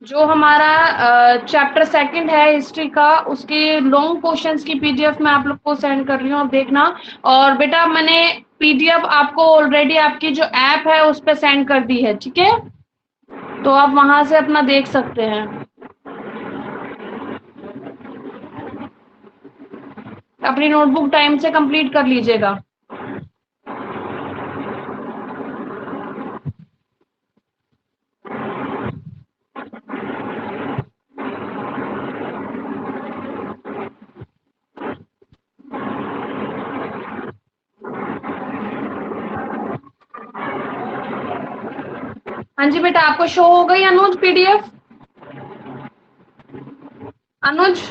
जो हमारा chapter second है हिस्ट्री का, उसके लॉन्ग क्वेश्चंस की पीडीएफ मैं आप लोग को सेंड कर रही हूँ, आप देखना। और बेटा मैंने पीडीएफ आपको ऑलरेडी आपकी जो ऐप है उस पर सेंड कर दी है, ठीक है, तो आप वहां से अपना देख सकते हैं। अपनी नोटबुक टाइम से कंप्लीट कर लीजिएगा। हाँ जी बेटा, आपको शो हो गई अनुज पीडीएफ? अनुज,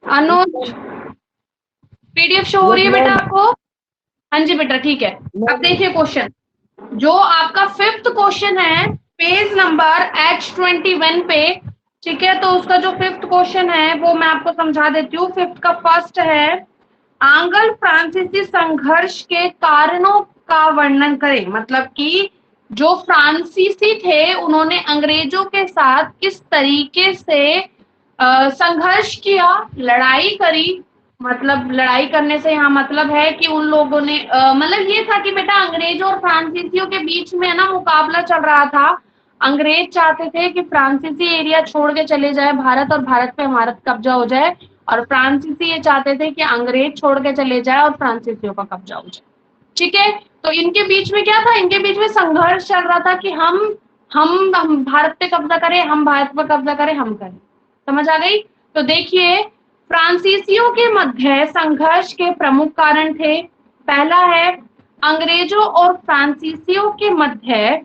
अनुज पीडीएफ शो हो रही है बेटा आपको? हाँ जी बेटा, ठीक है। अब देखिए क्वेश्चन, जो आपका फिफ्थ क्वेश्चन है पेज नंबर H21 पे, ठीक है, तो उसका जो फिफ्थ क्वेश्चन है वो मैं आपको समझा देती हूँ। फिफ्थ का फर्स्ट है, आंग्ल फ्रांसीसी संघर्ष के कारणों का वर्णन करें। मतलब कि जो फ्रांसीसी थे उन्होंने अंग्रेजों के साथ किस तरीके से संघर्ष किया, लड़ाई करी। मतलब लड़ाई करने से यहाँ मतलब है कि उन लोगों ने मतलब ये था कि बेटा अंग्रेजों और फ्रांसीसियों के बीच में ना मुकाबला चल रहा था। अंग्रेज चाहते थे कि फ्रांसीसी एरिया छोड़ के चले जाए भारत, और भारत पे हमारा कब्जा हो जाए, और फ्रांसीसी ये चाहते थे कि अंग्रेज छोड़ के चले जाए और फ्रांसीसियों का कब्जा हो जाए, ठीक है। तो इनके बीच में क्या था, इनके बीच में संघर्ष चल रहा था कि हम भारत पे कब्जा करें, हम भारत पे कब्जा करें, हम करें। समझ आ गई? तो देखिए, फ्रांसीसियों के मध्य संघर्ष के प्रमुख कारण थे। पहला है, अंग्रेजों और फ्रांसीसियों के मध्य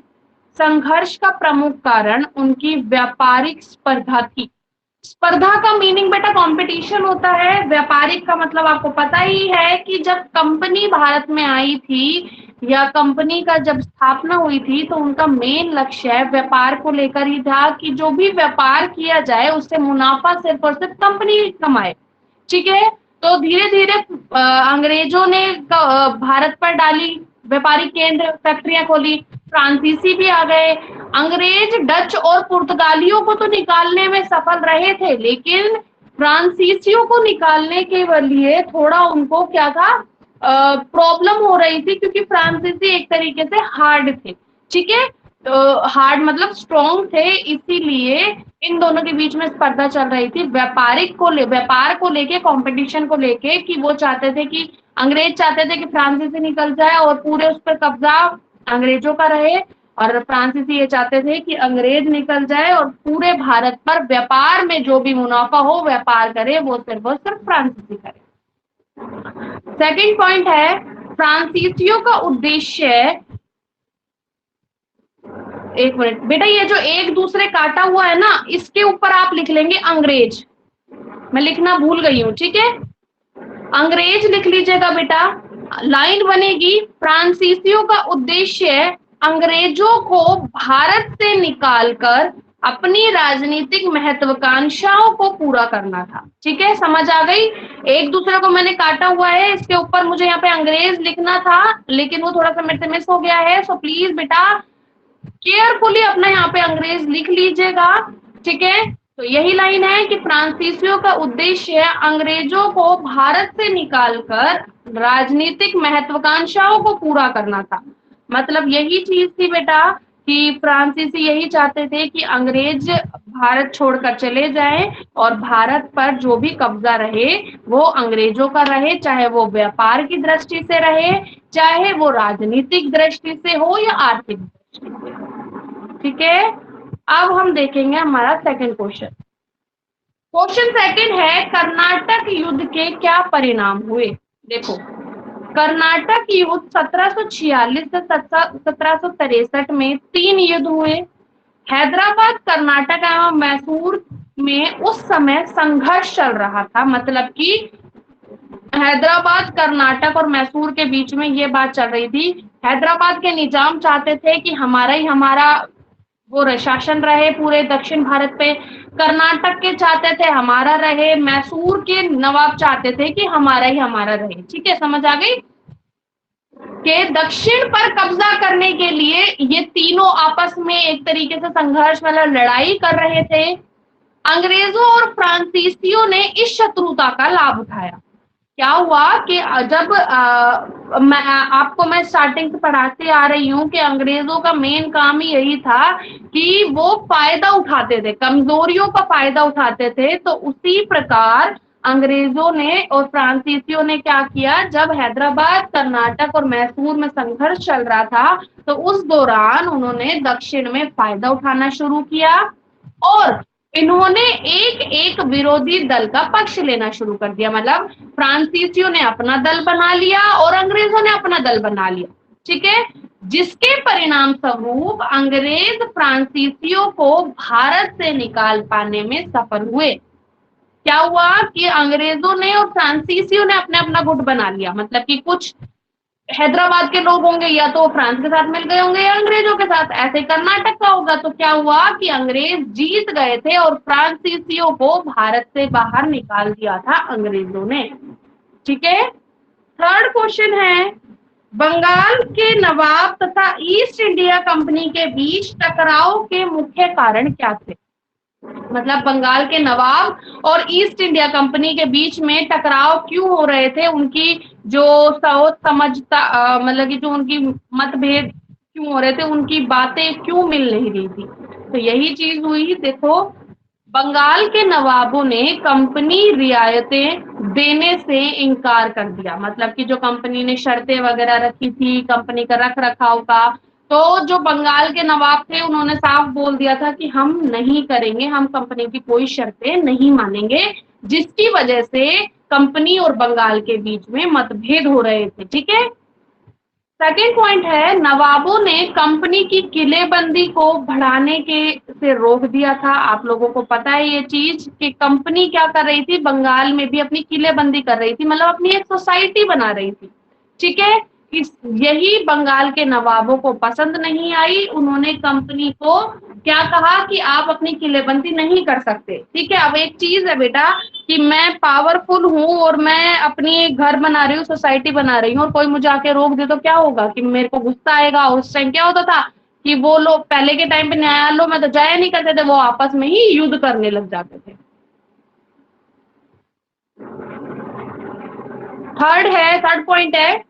संघर्ष का प्रमुख कारण उनकी व्यापारिक स्पर्धा थी। स्पर्धा का मीनिंग बेटा कंपटीशन होता है, व्यापारिक का मतलब आपको पता ही है कि जब कंपनी भारत में आई थी या कंपनी का जब स्थापना हुई थी तो उनका मेन लक्ष्य व्यापार को लेकर ही था कि जो भी व्यापार किया जाए उससे मुनाफा सिर्फ और सिर्फ कंपनी कमाए, ठीक है। तो धीरे धीरे अंग्रेजों ने भारत पर डाली व्यापारिक केंद्र, फैक्ट्रियां खोली, फ्रांसीसी भी आ गए। अंग्रेज डच और पुर्तगालियों को तो निकालने में सफल रहे थे, लेकिन फ्रांसीसियों को निकालने के लिए थोड़ा उनको क्या था, प्रॉब्लम हो रही थी, क्योंकि फ्रांसीसी एक तरीके से हार्ड थे, ठीक है। तो हार्ड मतलब स्ट्रॉन्ग थे, इसीलिए इन दोनों के बीच में स्पर्धा चल रही थी व्यापार को लेके, कंपटीशन को लेके, कि वो चाहते थे कि अंग्रेज चाहते थे कि फ्रांसीसी निकल जाए और पूरे उस पर कब्जा अंग्रेजों का रहे, और फ्रांसीसी ये चाहते थे कि अंग्रेज निकल जाए और पूरे भारत पर व्यापार में जो भी मुनाफा हो व्यापार करे, वो सिर्फ फ्रांसीसी करे। सेकंड पॉइंट है, फ्रांसीसियों का उद्देश्य, एक मिनट बेटा, ये जो एक दूसरे काटा हुआ है ना, इसके ऊपर आप लिख लेंगे अंग्रेज, मैं लिखना भूल गई हूं, ठीक है। अंग्रेज लिख लीजिएगा बेटा। लाइन बनेगी, फ्रांसीसियों का उद्देश्य अंग्रेजों को भारत से निकालकर अपनी राजनीतिक महत्वाकांक्षाओं को पूरा करना था, ठीक है, समझ आ गई? एक दूसरे को मैंने काटा हुआ है, इसके ऊपर मुझे यहाँ पे अंग्रेज लिखना था लेकिन वो थोड़ा सा मेरे से मिस हो गया है, सो प्लीज बेटा केयरफुली अपना यहाँ पे अंग्रेज लिख लीजिएगा, ठीक है। तो यही लाइन है कि फ्रांसीसियों का उद्देश्य अंग्रेजों को भारत से निकालकर राजनीतिक महत्वाकांक्षाओं को पूरा करना था। मतलब यही चीज थी बेटा कि फ्रांसीसी यही चाहते थे कि अंग्रेज भारत छोड़कर चले जाएं और भारत पर जो भी कब्जा रहे वो अंग्रेजों का रहे, चाहे वो व्यापार की दृष्टि से रहे, चाहे वो राजनीतिक दृष्टि से हो या आर्थिक दृष्टि से, ठीक है। अब हम देखेंगे हमारा सेकंड क्वेश्चन। क्वेश्चन सेकंड है, कर्नाटक युद्ध के क्या परिणाम हुए? देखो, कर्नाटक युद्ध 1746 से 1763 में 3 युद्ध हुए। हैदराबाद, कर्नाटक एवं मैसूर में उस समय संघर्ष चल रहा था। मतलब कि हैदराबाद, कर्नाटक और मैसूर के बीच में ये बात चल रही थी। हैदराबाद के निजाम चाहते थे कि हमारा ही हमारा वो शासन रहे पूरे दक्षिण भारत पे। कर्नाटक के चाहते थे हमारा रहे, मैसूर के नवाब चाहते थे कि हमारा ही हमारा रहे, ठीक है, समझ आ गई? के दक्षिण पर कब्जा करने के लिए ये तीनों आपस में एक तरीके से संघर्ष मतलब लड़ाई कर रहे थे। अंग्रेजों और फ्रांसीसियों ने इस शत्रुता का लाभ उठाया। क्या हुआ कि जब मैं स्टार्टिंग से पढ़ाते आ रही हूँ कि अंग्रेजों का मेन काम ही यही था कि वो फायदा उठाते थे, कमजोरियों का फायदा उठाते थे। तो उसी प्रकार अंग्रेजों ने और फ्रांसीसियों ने क्या किया, जब हैदराबाद, कर्नाटक और मैसूर में संघर्ष चल रहा था तो उस दौरान उन्होंने दक्षिण में फायदा उठाना शुरू किया और इन्होंने एक एक विरोधी दल का पक्ष लेना शुरू कर दिया। मतलब फ्रांसीसियों ने अपना दल बना लिया और अंग्रेजों ने अपना दल बना लिया। ठीक है, जिसके परिणाम स्वरूप अंग्रेज फ्रांसीसियों को भारत से निकाल पाने में सफल हुए। क्या हुआ कि अंग्रेजों ने और फ्रांसीसियों ने अपने अपना गुट बना लिया। मतलब कि कुछ हैदराबाद के लोग होंगे या तो फ्रांस के साथ मिल गए होंगे या अंग्रेजों के साथ, ऐसे कर्नाटक का होगा। तो क्या हुआ कि अंग्रेज जीत गए थे और फ्रांसीसियों को भारत से बाहर निकाल दिया था अंग्रेजों ने। ठीक है, थर्ड क्वेश्चन है, बंगाल के नवाब तथा ईस्ट इंडिया कंपनी के बीच टकराव के मुख्य कारण क्या थे। मतलब बंगाल के नवाब और ईस्ट इंडिया कंपनी के बीच में टकराव क्यों हो रहे थे, उनकी जो सोच समझता मतलब कि जो उनकी मतभेद क्यों हो रहे थे, उनकी बातें क्यों मिल नहीं रही थी। तो यही चीज हुई। देखो, बंगाल के नवाबों ने कंपनी रियायतें देने से इनकार कर दिया। मतलब कि जो कंपनी ने शर्तें वगैरह रखी थी कंपनी का रख रखाव का, तो जो बंगाल के नवाब थे उन्होंने साफ बोल दिया था कि हम नहीं करेंगे, हम कंपनी की कोई शर्तें नहीं मानेंगे, जिसकी वजह से कंपनी और बंगाल के बीच में मतभेद हो रहे थे। ठीक है, सेकेंड पॉइंट है, नवाबों ने कंपनी की किलेबंदी को बढ़ाने के से रोक दिया था। आप लोगों को पता है ये चीज कि कंपनी क्या कर रही थी, बंगाल में भी अपनी किलेबंदी कर रही थी, मतलब अपनी एक सोसाइटी बना रही थी। ठीक है, इस यही बंगाल के नवाबों को पसंद नहीं आई। उन्होंने कंपनी को क्या कहा कि आप अपनी किलेबंदी नहीं कर सकते। ठीक है, अब एक चीज है बेटा कि मैं पावरफुल हूँ और मैं अपनी घर बना रही हूँ, सोसाइटी बना रही हूँ और कोई मुझे आके रोक दे तो क्या होगा कि मेरे को गुस्सा आएगा। उस टाइम क्या होता था कि वो लोग पहले के टाइम पे न्यायालयों में तो जाया नहीं करते थे, वो आपस में ही युद्ध करने लग जाते थे। थर्ड पॉइंट है,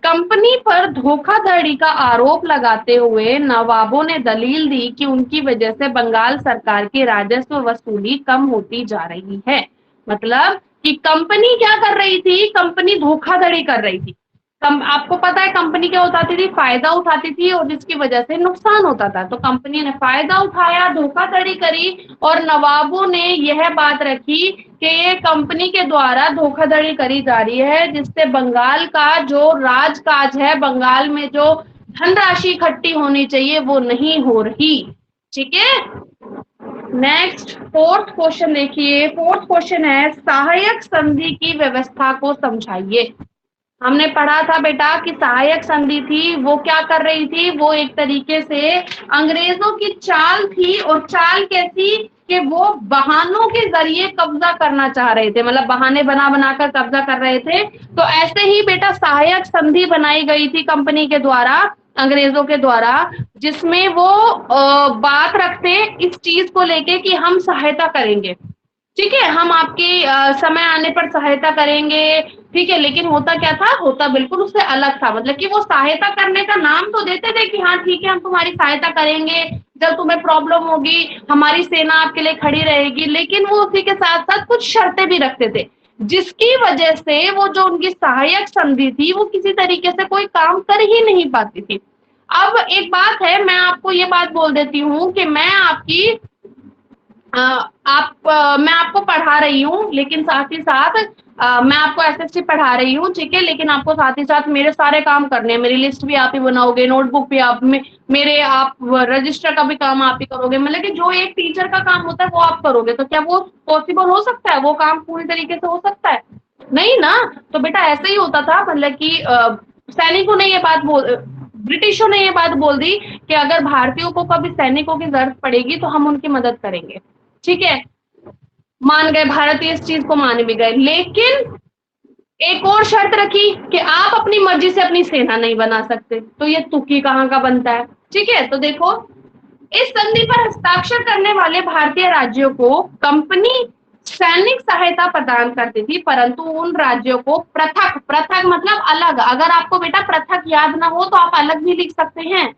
कंपनी पर धोखाधड़ी का आरोप लगाते हुए नवाबों ने दलील दी कि उनकी वजह से बंगाल सरकार की राजस्व वसूली कम होती जा रही है। मतलब कि कंपनी क्या कर रही थी, कंपनी धोखाधड़ी कर रही थी। आपको पता है कंपनी क्या उठाती थी, फायदा उठाती थी और जिसकी वजह से नुकसान होता था। तो कंपनी ने फायदा उठाया, धोखाधड़ी करी और नवाबों ने यह बात रखी कि ये कंपनी के द्वारा धोखाधड़ी करी जा रही है, जिससे बंगाल का जो राजकाज है, बंगाल में जो धनराशि इकट्ठी होनी चाहिए वो नहीं हो रही। ठीक है, नेक्स्ट फोर्थ क्वेश्चन देखिए। फोर्थ क्वेश्चन है, सहायक संधि की व्यवस्था को समझाइए। हमने पढ़ा था बेटा कि सहायक संधि थी, वो क्या कर रही थी, वो एक तरीके से अंग्रेजों की चाल थी। और चाल कैसी कि वो बहानों के जरिए कब्जा करना चाह रहे थे, मतलब बहाने बना बनाकर कब्जा कर रहे थे। तो ऐसे ही बेटा सहायक संधि बनाई गई थी कंपनी के द्वारा, अंग्रेजों के द्वारा, जिसमें वो बात रखते इस चीज को लेके कि हम सहायता करेंगे। ठीक है, हम आपके समय आने पर सहायता करेंगे। ठीक है, लेकिन होता क्या था, होता बिल्कुल उससे अलग था। मतलब कि वो सहायता करने का नाम तो देते थे कि हाँ ठीक है हम तुम्हारी सहायता करेंगे, जब तुम्हें प्रॉब्लम होगी हमारी सेना आपके लिए खड़ी रहेगी, लेकिन वो उसी के साथ साथ कुछ शर्तें भी रखते थे, जिसकी वजह से वो जो उनकी सहायक संधि थी वो किसी तरीके से कोई काम कर ही नहीं पाती थी। अब एक बात है, मैं आपको ये बात बोल देती हूँ कि मैं आपकी मैं आपको पढ़ा रही हूँ, लेकिन साथ ही साथ मैं आपको एसएससी पढ़ा रही हूँ। ठीक है, लेकिन आपको साथ ही साथ मेरे सारे काम करने हैं। मेरी लिस्ट भी आप ही बनाओगे, नोटबुक भी आप मेरे आप रजिस्टर का भी काम आप ही करोगे। मतलब कि जो एक टीचर का काम होता है वो आप करोगे। तो क्या वो पॉसिबल हो सकता है, वो काम पूरी तरीके से हो सकता है? नहीं ना। तो बेटा ऐसे ही होता था। मतलब कि सैनिकों ने ये बात ब्रिटिशों ने ये बात बोल दी कि अगर भारतीयों को कभी सैनिकों की जरूरत पड़ेगी तो हम उनकी मदद करेंगे। ठीक है, मान गए भारतीय, इस चीज को मान भी गए। लेकिन एक और शर्त रखी कि आप अपनी मर्जी से अपनी सेना नहीं बना सकते, तो ये तुकी कहाँ का बनता है। ठीक है, तो देखो, इस संधि पर हस्ताक्षर करने वाले भारतीय राज्यों को कंपनी सैनिक सहायता प्रदान करती थी, परंतु उन राज्यों को पृथक, पृथक मतलब अलग, अगर आपको बेटा पृथक याद ना हो तो आप अलग भी लिख सकते हैं,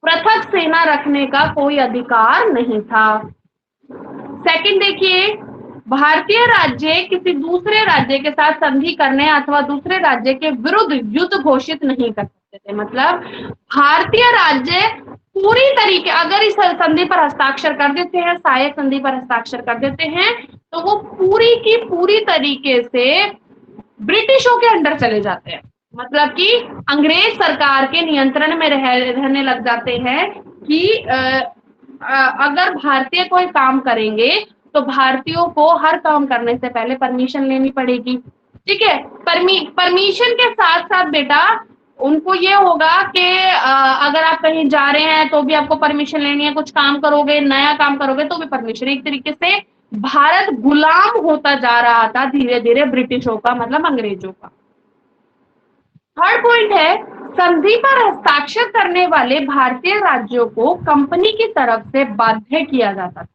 पृथक सेना रखने का कोई अधिकार नहीं था। सेकंड देखिए, भारतीय राज्य किसी दूसरे राज्य के साथ संधि करने अथवा दूसरे राज्य के विरुद्ध युद्ध घोषित नहीं कर सकते थे। मतलब भारतीय राज्य पूरी तरीके, अगर इस संधि पर हस्ताक्षर कर देते हैं, सहायक संधि पर हस्ताक्षर कर देते हैं, तो वो पूरी की पूरी तरीके से ब्रिटिशों के अंडर चले जाते हैं। मतलब कि अंग्रेज सरकार के नियंत्रण में रहने लग जाते हैं कि अगर भारतीय कोई काम करेंगे तो भारतीयों को हर काम करने से पहले परमिशन लेनी पड़ेगी। ठीक है, परमिशन के साथ साथ बेटा उनको ये होगा कि अगर आप कहीं जा रहे हैं तो भी आपको परमिशन लेनी है, कुछ काम करोगे, नया काम करोगे तो भी परमिशन। एक तरीके से भारत गुलाम होता जा रहा था धीरे धीरे ब्रिटिशों का, मतलब अंग्रेजों का। थर्ड पॉइंट है, संधि पर हस्ताक्षर करने वाले भारतीय राज्यों को कंपनी की तरफ से बाध्य किया जाता था।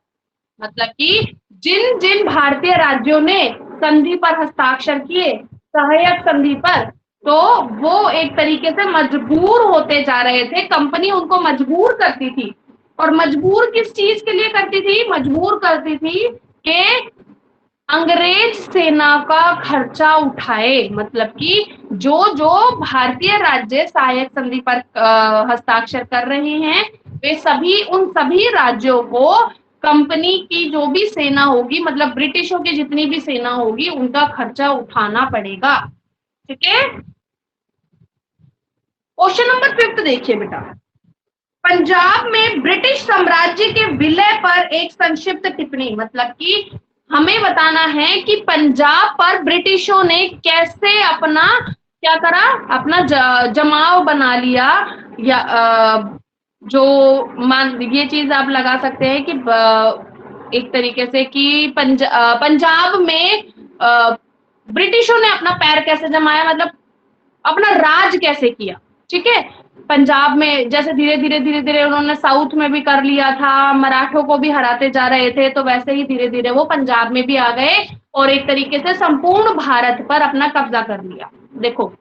मतलब कि जिन जिन भारतीय राज्यों ने संधि पर हस्ताक्षर किए, सहायक संधि पर, तो वो एक तरीके से मजबूर होते जा रहे थे, कंपनी उनको मजबूर करती थी। और मजबूर किस चीज के लिए करती थी? मजबूर करती थी कि अंग्रेज सेना का खर्चा उठाए। मतलब कि जो जो भारतीय राज्य सहायक संधि पर हस्ताक्षर कर रहे हैं, वे सभी, उन सभी राज्यों को कंपनी की जो भी सेना होगी, मतलब ब्रिटिशों की जितनी भी सेना होगी, उनका खर्चा उठाना पड़ेगा। ठीक है, क्वेश्चन नंबर 5 देखिए बेटा, पंजाब में ब्रिटिश साम्राज्य के विलय पर एक संक्षिप्त टिप्पणी। मतलब कि हमें बताना है कि पंजाब पर ब्रिटिशों ने कैसे अपना क्या करा, अपना जमाव बना लिया, या जो मान, ये चीज आप लगा सकते हैं कि एक तरीके से कि पंजाब में ब्रिटिशों ने अपना पैर कैसे जमाया, मतलब अपना राज कैसे किया। ठीक है, पंजाब में जैसे धीरे धीरे धीरे धीरे उन्होंने साउथ में भी कर लिया था, मराठों को भी हराते जा रहे थे, तो वैसे ही धीरे धीरे वो पंजाब में भी आ गए और एक तरीके से संपूर्ण भारत पर अपना कब्जा कर लिया। देखो,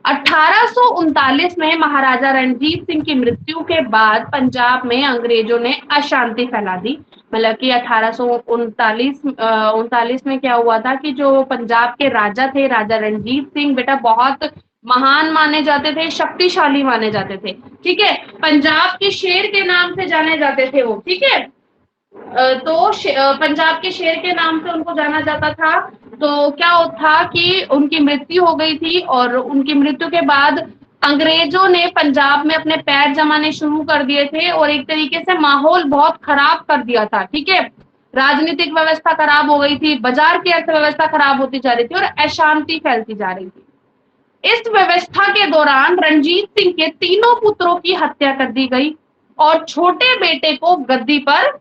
1839 में महाराजा रणजीत सिंह की मृत्यु के बाद पंजाब में अंग्रेजों ने अशांति फैला दी। मतलब कि 1839 में क्या हुआ था कि जो पंजाब के राजा थे, राजा रणजीत सिंह, बेटा बहुत महान माने जाते थे, शक्तिशाली माने जाते थे। ठीक है, पंजाब के शेर के नाम से जाने जाते थे वो। ठीक है, तो पंजाब के शेर के नाम से उनको जाना जाता था। तो क्या था कि उनकी मृत्यु हो गई थी और उनकी मृत्यु के बाद अंग्रेजों ने पंजाब में अपने पैर जमाने शुरू कर दिए थे और एक तरीके से माहौल बहुत खराब कर दिया था। ठीक है, राजनीतिक व्यवस्था खराब हो गई थी, बाजार की अर्थव्यवस्था खराब होती जा रही थी और अशांति फैलती जा रही थी। इस व्यवस्था के दौरान रणजीत सिंह के तीनों पुत्रों की हत्या कर दी गई और छोटे बेटे को गद्दी पर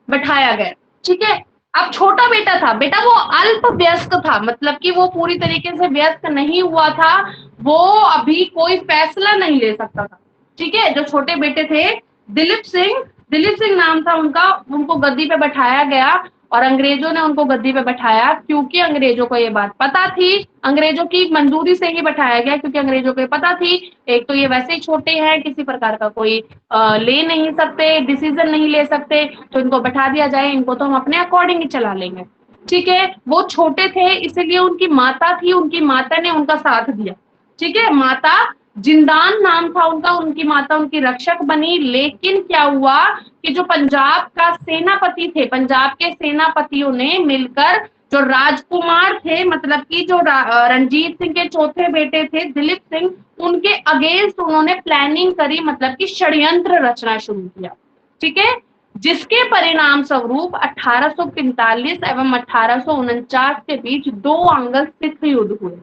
बैठाया गया। ठीक है, अब छोटा बेटा था, बेटा वो अल्प व्यस्त था, मतलब कि वो पूरी तरीके से व्यस्त नहीं हुआ था, वो अभी कोई फैसला नहीं ले सकता था। ठीक है, जो छोटे बेटे थे दिलीप सिंह, दिलीप सिंह नाम था उनका, उनको गद्दी पे बैठाया गया और अंग्रेजों ने उनको गद्दी पे बैठाया क्योंकि अंग्रेजों को ये बात पता थी, अंग्रेजों की मंजूरी से ही बैठाया गया क्योंकि अंग्रेजों को ये पता थी, एक तो ये वैसे ही छोटे हैं, किसी प्रकार का कोई ले नहीं सकते, डिसीजन नहीं ले सकते, तो इनको बैठा दिया जाए, इनको तो हम अपने अकॉर्डिंग ही चला लेंगे। ठीक है, वो छोटे थे इसलिए उनकी माता थी, उनकी माता ने उनका साथ दिया। ठीक है, माता जिंदान नाम था उनका, उनकी माता उनकी रक्षक बनी। लेकिन क्या हुआ कि जो पंजाब का सेनापति थे, पंजाब के सेनापतियों ने मिलकर जो राजकुमार थे, मतलब कि जो रणजीत सिंह के चौथे बेटे थे दिलीप सिंह, उनके अगेंस्ट उन्होंने प्लानिंग करी, मतलब कि षड्यंत्र रचना शुरू किया। ठीक है, जिसके परिणाम स्वरूप 1845 एवं 1849 के बीच 2 आंगल सिख युद्ध हुए।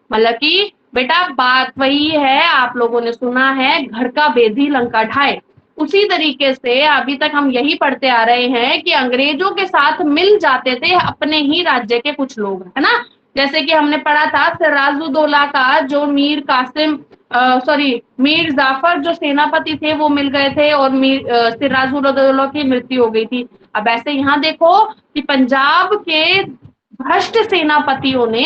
मतलब कि बेटा बात वही है, आप लोगों ने सुना है, घर का बेदी लंका ढाए। उसी तरीके से अभी तक हम यही पढ़ते आ रहे हैं कि अंग्रेजों के साथ मिल जाते थे अपने ही राज्य के कुछ लोग, है ना। जैसे कि हमने पढ़ा था सिराजुद्दौला का जो मीर कासिम सॉरी मीर जाफर जो सेनापति थे वो मिल गए थे और सिराजुद्दौला की मृत्यु हो गई थी। अब ऐसे यहाँ देखो कि पंजाब के भ्रष्ट सेनापतियों ने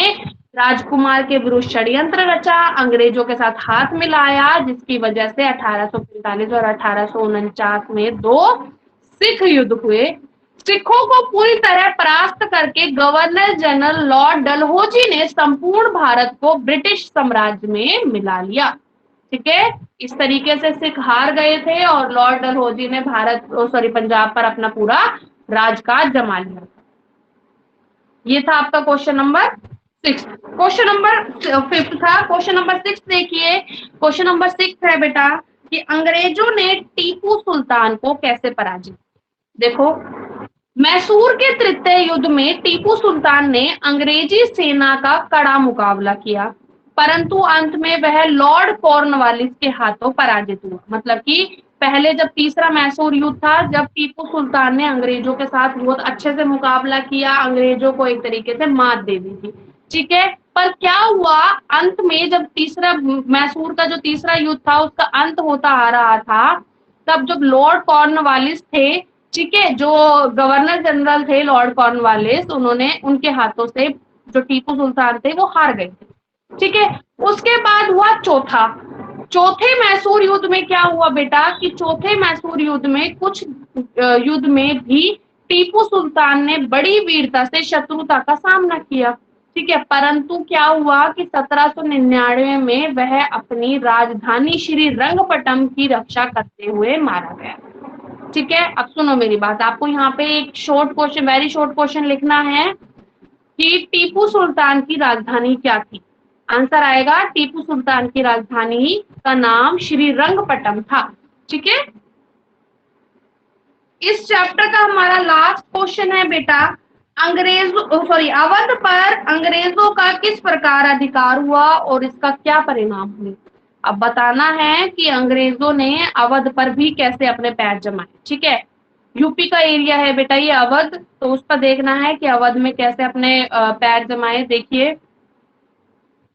राजकुमार के विरुद्ध षड्यंत्र रचा, अंग्रेजों के साथ हाथ मिलाया, जिसकी वजह से 1845 और 1849 में दो सिख युद्ध हुए। सिखों को पूरी तरह परास्त करके गवर्नर जनरल लॉर्ड डलहौजी ने संपूर्ण भारत को ब्रिटिश साम्राज्य में मिला लिया। ठीक है, इस तरीके से सिख हार गए थे और लॉर्ड डलहौजी ने पंजाब पर अपना पूरा राजकाज जमा लिया। ये था आपका क्वेश्चन नंबर 6। क्वेश्चन नंबर 5 था। क्वेश्चन नंबर 6 देखिए। क्वेश्चन नंबर 6 है बेटा कि अंग्रेजों ने टीपू सुल्तान को कैसे पराजित। देखो, मैसूर के तृतीय युद्ध में टीपू सुल्तान ने अंग्रेजी सेना का कड़ा मुकाबला किया, परंतु अंत में वह लॉर्ड कॉर्नवालिस के हाथों पराजित हुआ। मतलब कि पहले जब तीसरा मैसूर युद्ध था, जब टीपू सुल्तान ने अंग्रेजों के साथ बहुत अच्छे से मुकाबला किया, अंग्रेजों को एक तरीके से मात दे दी थी। ठीक है, पर क्या हुआ अंत में, जब तीसरा मैसूर का जो तीसरा युद्ध था उसका अंत होता आ रहा था, तब जब लॉर्ड कॉर्नवालिस थे, ठीक है, जो गवर्नर जनरल थे लॉर्ड कॉर्नवालिस, उन्होंने उनके हाथों से जो टीपू सुल्तान थे वो हार गए थे। ठीक है, उसके बाद हुआ चौथे मैसूर युद्ध में क्या हुआ बेटा कि चौथे मैसूर युद्ध में कुछ युद्ध में भी टीपू सुल्तान ने बड़ी वीरता से शत्रुता का सामना किया। ठीक है, परंतु क्या हुआ कि 1799 में वह अपनी राजधानी श्री रंगपट्टम की रक्षा करते हुए मारा गया। ठीक है, अब सुनो मेरी बात, आपको यहाँ पे एक short question, very short question लिखना है कि टीपू सुल्तान की राजधानी क्या थी। आंसर आएगा टीपू सुल्तान की राजधानी का नाम श्री रंगपट्टम था। ठीक है, इस चैप्टर का हमारा लास्ट क्वेश्चन है बेटा, अवध पर अंग्रेजों का किस प्रकार अधिकार हुआ और इसका क्या परिणाम हुए। अब बताना है कि अंग्रेजों ने अवध पर भी कैसे अपने पैर जमाए। ठीक है, यूपी का एरिया है बेटा ये अवध, तो उस पर देखना है कि अवध में कैसे अपने पैर जमाए। देखिए,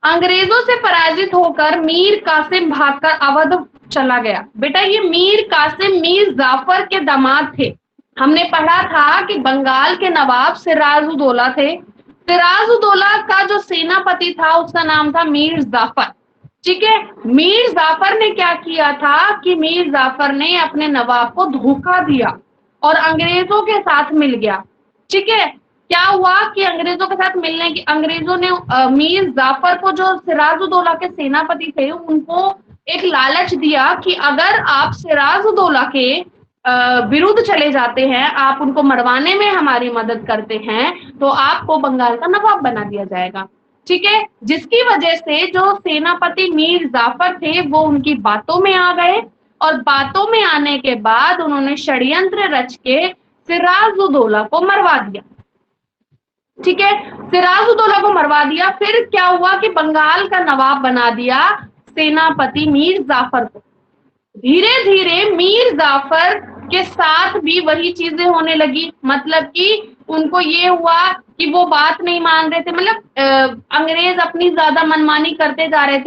अंग्रेजों से पराजित होकर मीर कासिम भागकर अवध चला गया। बेटा ये मीर कासिम मीर जाफर के दामाद थे। हमने पढ़ा था कि बंगाल के नवाब सिराजुद्दौला थे। सिराजुद्दौला का जो सेनापति था उसका नाम था मीर जाफर। ठीक है, मीर जाफर ने क्या किया था कि मीर जाफर ने अपने नवाब को धोखा दिया और अंग्रेजों के साथ मिल गया। ठीक है, क्या हुआ कि अंग्रेजों के साथ मिलने की अंग्रेजों ने मीर जाफर को, जो सिराजुद्दौला के सेनापति थे, उनको एक लालच दिया कि अगर आप सिराजुद्दौला के विरुद्ध चले जाते हैं, आप उनको मरवाने में हमारी मदद करते हैं, तो आपको बंगाल का नवाब बना दिया जाएगा। ठीक है, जिसकी वजह से जो सेनापति मीर जाफर थे वो उनकी बातों में आ गए और बातों में आने के बाद उन्होंने षड्यंत्र रच के सिराजुद्दौला को मरवा दिया। ठीक है, सिराजुद्दौला को मरवा दिया। फिर क्या हुआ कि बंगाल का नवाब बना दिया सेनापति मीर जाफर को। धीरे धीरे मीर जाफर के साथ भी वही चीजें होने लगी, मतलब कि उनको ये हुआ कि वो बात नहीं मान रहे थे, मतलब अंग्रेज अपनी ज्यादा मनमानी करते जा रहे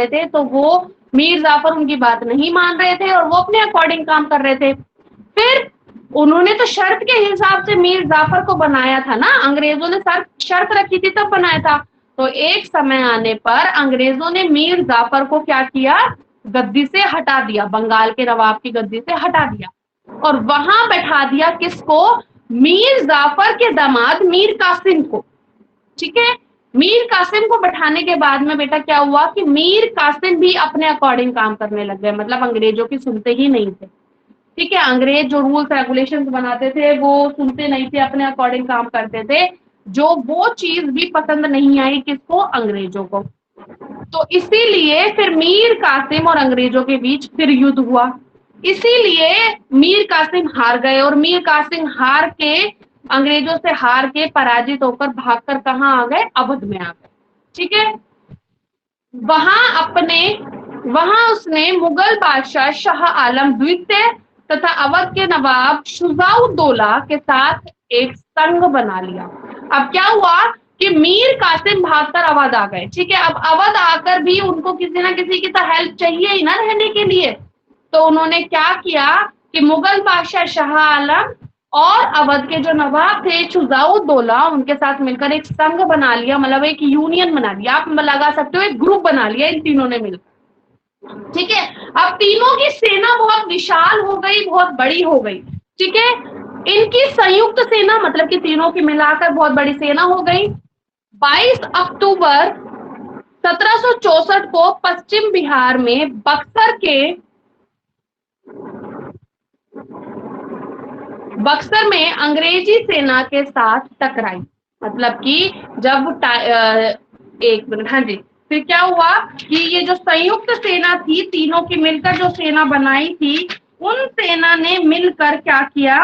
थे, तो वो मीर जाफर उनकी बात नहीं मान रहे थे और वो अपने अकॉर्डिंग काम कर रहे थे। फिर उन्होंने तो शर्त के हिसाब से मीर जाफर को बनाया था ना, अंग्रेजों ने शर्त रखी थी तब बनाया था। तो एक समय आने पर अंग्रेजों ने मीर जाफर को क्या किया, गद्दी से हटा दिया, बंगाल के नवाब की गद्दी से हटा दिया और वहां बैठा दिया किसको, मीर जाफर के दामाद मीर कासिम को। ठीक है, मीर कासिम को बैठाने के बाद में बेटा क्या हुआ कि मीर कासिम भी अपने अकॉर्डिंग काम करने लग गए, मतलब अंग्रेजों की सुनते ही नहीं थे। ठीक है, अंग्रेज जो रूल्स रेगुलेशंस बनाते थे वो सुनते नहीं थे, अपने अकॉर्डिंग काम करते थे, जो वो चीज भी पसंद नहीं आई किसको, अंग्रेजों को। तो इसीलिए फिर मीर कासिम और अंग्रेजों के बीच फिर युद्ध हुआ, इसीलिए मीर कासिम हार गए और मीर कासिम हार के, अंग्रेजों से हार के पराजित होकर भागकर कहाँ आ गए, अवध में आ गए। ठीक है, वहां अपने वहां उसने मुगल बादशाह शाह आलम द्वितीय तथा अवध के नवाब शुजाउद्दौला के साथ एक संघ बना लिया। अब क्या हुआ कि मीर कासिम भागकर अवध आ गए। ठीक है, अब अवध आकर भी उनको किसी ना किसी की तो हेल्प चाहिए ही ना रहने के लिए, तो उन्होंने क्या किया कि मुगल बादशाह शाह आलम और अवध के जो नवाब थे शुजाउद्दौला, उनके साथ मिलकर एक संघ बना लिया, मतलब एक यूनियन बना लिया, आप लगा सकते हो एक ग्रुप बना लिया इन तीनों ने मिलकर। ठीक है, अब तीनों की सेना बहुत विशाल हो गई, बहुत बड़ी हो गई। ठीक है, इनकी संयुक्त सेना मतलब कि तीनों की मिलाकर बहुत बड़ी सेना हो गई। 22 अक्टूबर 1764 को पश्चिम बिहार में बक्सर में अंग्रेजी सेना के साथ टकराई। मतलब कि जब एक मिनट, हाँ जी, फिर क्या हुआ कि ये जो संयुक्त सेना थी, तीनों की मिलकर जो सेना बनाई थी, उन सेना ने मिलकर क्या किया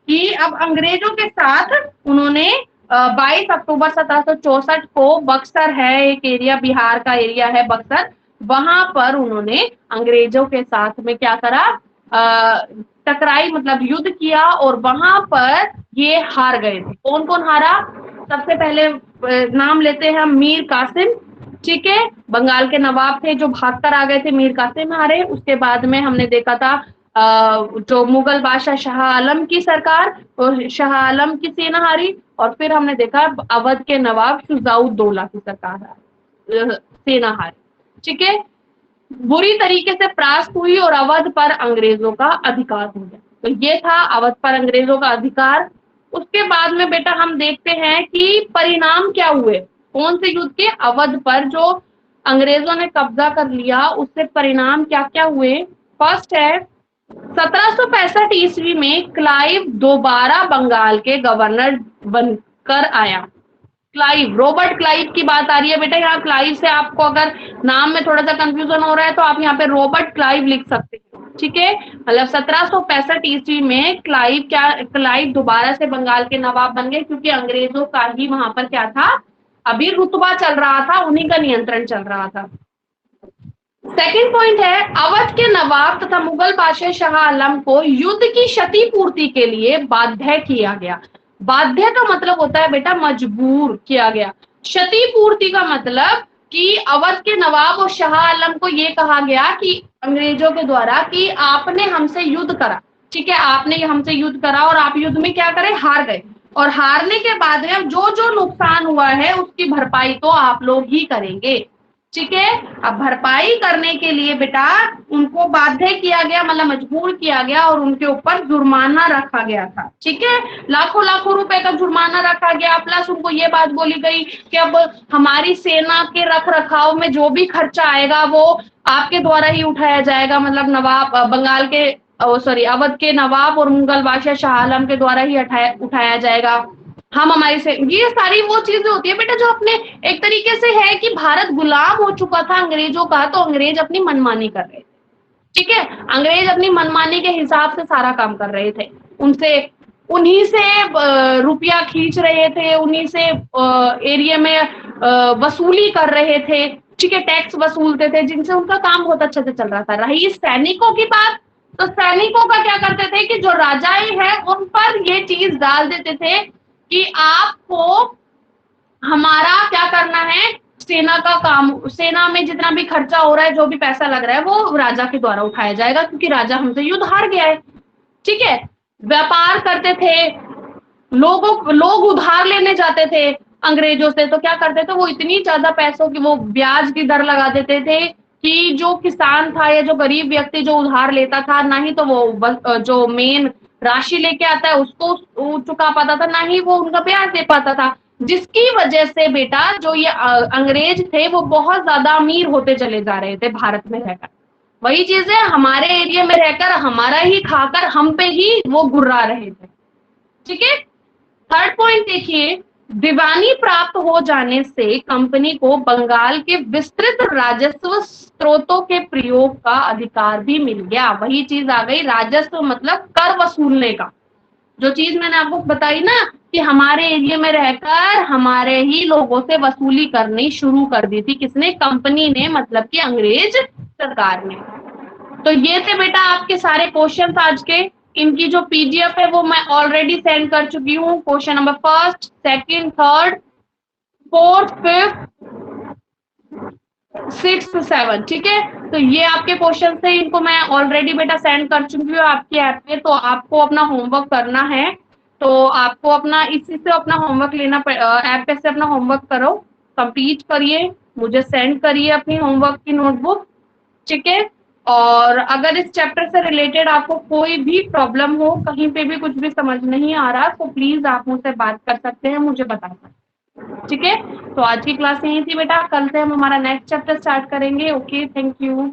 कि अब अंग्रेजों के साथ उन्होंने 22 अक्टूबर 1764 को, बक्सर है एक एरिया, बिहार का एरिया है बक्सर, वहां पर उन्होंने अंग्रेजों के साथ में क्या करा, टकराई मतलब युद्ध किया, और वहां पर ये हार गए थे। कौन कौन हारा? सबसे पहले नाम लेते हैं हम मीर कासिम। ठीक है, बंगाल के नवाब थे जो भागकर आ गए थे, मीर कासिम हारे। उसके बाद में हमने देखा था जो मुगल बादशाह शाह आलम की सरकार और शाह आलम की सेना हारी, और फिर हमने देखा अवध के नवाब शुजाउद्दौला की सरकार सेना हारी। ठीक है, बुरी तरीके से परास्त हुई और अवध पर अंग्रेजों का अधिकार हो गया। तो ये था अवध पर अंग्रेजों का अधिकार। उसके बाद में बेटा हम देखते हैं कि परिणाम क्या हुए कौन से युद्ध के, अवध पर जो अंग्रेजों ने कब्जा कर लिया, उससे परिणाम क्या क्या हुए। फर्स्ट है 1765 ईस्वी में क्लाइव दोबारा बंगाल के गवर्नर बनकर आया। क्लाइव, रॉबर्ट क्लाइव की बात आ रही है बेटा यहाँ। क्लाइव से आपको अगर नाम में थोड़ा सा कंफ्यूजन हो रहा है तो आप यहाँ पे रॉबर्ट क्लाइव लिख सकते हैं। ठीक है, मतलब 1765 ईस्वी में क्लाइव दोबारा से बंगाल के नवाब बन गए, क्योंकि अंग्रेजों का ही वहां पर क्या था, अभी रुतबा चल रहा था, उन्हीं का नियंत्रण चल रहा था। सेकंड पॉइंट है अवध के नवाब तथा मुगल बादशाह शाह आलम को युद्ध की क्षतिपूर्ति के लिए बाध्य किया गया। बाध्य का मतलब होता है बेटा मजबूर किया गया। क्षतिपूर्ति का मतलब कि अवध के नवाब और शाह आलम को ये कहा गया कि अंग्रेजों के द्वारा कि आपने हमसे युद्ध करा। ठीक है, आपने हमसे युद्ध करा और आप युद्ध में क्या करे, हार गए, और हारने के बाद में जो जो नुकसान हुआ है उसकी भरपाई तो आप लोग ही करेंगे। ठीक है, अब भरपाई करने के लिए बेटा उनको बाध्य किया गया, मतलब मजबूर किया गया, और उनके ऊपर जुर्माना रखा गया था। ठीक है, लाखों लाखों रुपए का जुर्माना रखा गया, प्लस उनको ये बात बोली गई कि अब हमारी सेना के रख रखाव में जो भी खर्चा आएगा वो आपके द्वारा ही उठाया जाएगा, मतलब नवाब बंगाल के सॉरी अवध के नवाब और मुगल बादशाह शाह आलम के द्वारा ही उठाया जाएगा। हम हमारी से ये सारी वो चीजें होती है बेटा जो अपने एक तरीके से है कि भारत गुलाम हो चुका था अंग्रेजों का, तो अंग्रेज अपनी मनमानी कर रहे थे। ठीक है, अंग्रेज अपनी मनमानी के हिसाब से सारा काम कर रहे थे, उन्हीं से रुपया खींच रहे थे, उन्हीं से एरिया में वसूली कर रहे थे। ठीक है, टैक्स वसूलते थे, जिनसे उनका काम बहुत अच्छे से चल रहा था। रही सैनिकों की बात, तो सैनिकों का क्या करते थे कि जो राजाएं हैं उन पर ये चीज डाल देते थे कि आपको हमारा क्या करना है, सेना का काम, सेना में जितना भी खर्चा हो रहा है, जो भी पैसा लग रहा है वो राजा के द्वारा उठाया जाएगा, क्योंकि राजा हमसे युद्ध हार गया है। ठीक है, व्यापार करते थे, लोग उधार लेने जाते थे अंग्रेजों से, तो क्या करते थे वो इतनी ज्यादा पैसों की वो ब्याज की दर लगा देते थे कि जो किसान था या जो गरीब व्यक्ति जो उधार लेता था, ना ही तो वो जो मेन राशि लेके आता है उसको चुका पाता था, ना ही वो उनका ब्याज दे पाता था, जिसकी वजह से बेटा जो ये अंग्रेज थे वो बहुत ज्यादा अमीर होते चले जा रहे थे भारत में रहकर। वही चीज है, हमारे एरिया में रहकर हमारा ही खाकर हम पे ही वो गुर्रा रहे थे। ठीक है, थर्ड पॉइंट देखिए, दीवानी प्राप्त हो जाने से कंपनी को बंगाल के विस्तृत राजस्व स्रोतों के प्रयोग का अधिकार भी मिल गया। वही चीज आ गई, राजस्व मतलब कर वसूलने का। जो चीज मैंने आपको बताई ना कि हमारे एरिया में रहकर हमारे ही लोगों से वसूली करनी शुरू कर दी थी, किसने, कंपनी ने, मतलब कि अंग्रेज सरकार ने। तो ये थे बेटा आपके सारे क्वेश्चन आज के। इनकी जो पीडीएफ है वो मैं ऑलरेडी सेंड कर चुकी हूँ। Question number first, second, third, fourth, fifth, six, seven, ठीक है। तो ये आपके क्वेश्चन थे, इनको मैं ऑलरेडी बेटा सेंड कर चुकी हूँ आपकी ऐप पे। तो आपको अपना होमवर्क करना है, तो आपको अपना इसी से अपना होमवर्क लेना, ऐप पे से अपना होमवर्क करो, कंप्लीट करिए, मुझे सेंड करिए अपनी होमवर्क की नोटबुक, ठीक है। और अगर इस चैप्टर से रिलेटेड आपको कोई भी प्रॉब्लम हो, कहीं पे भी कुछ भी समझ नहीं आ रहा, तो प्लीज आप मुझसे बात कर सकते हैं, मुझे बता सकते हैं, ठीक है। तो आज की क्लास यही थी बेटा, कल से हम हमारा नेक्स्ट चैप्टर स्टार्ट करेंगे। Okay, thank you.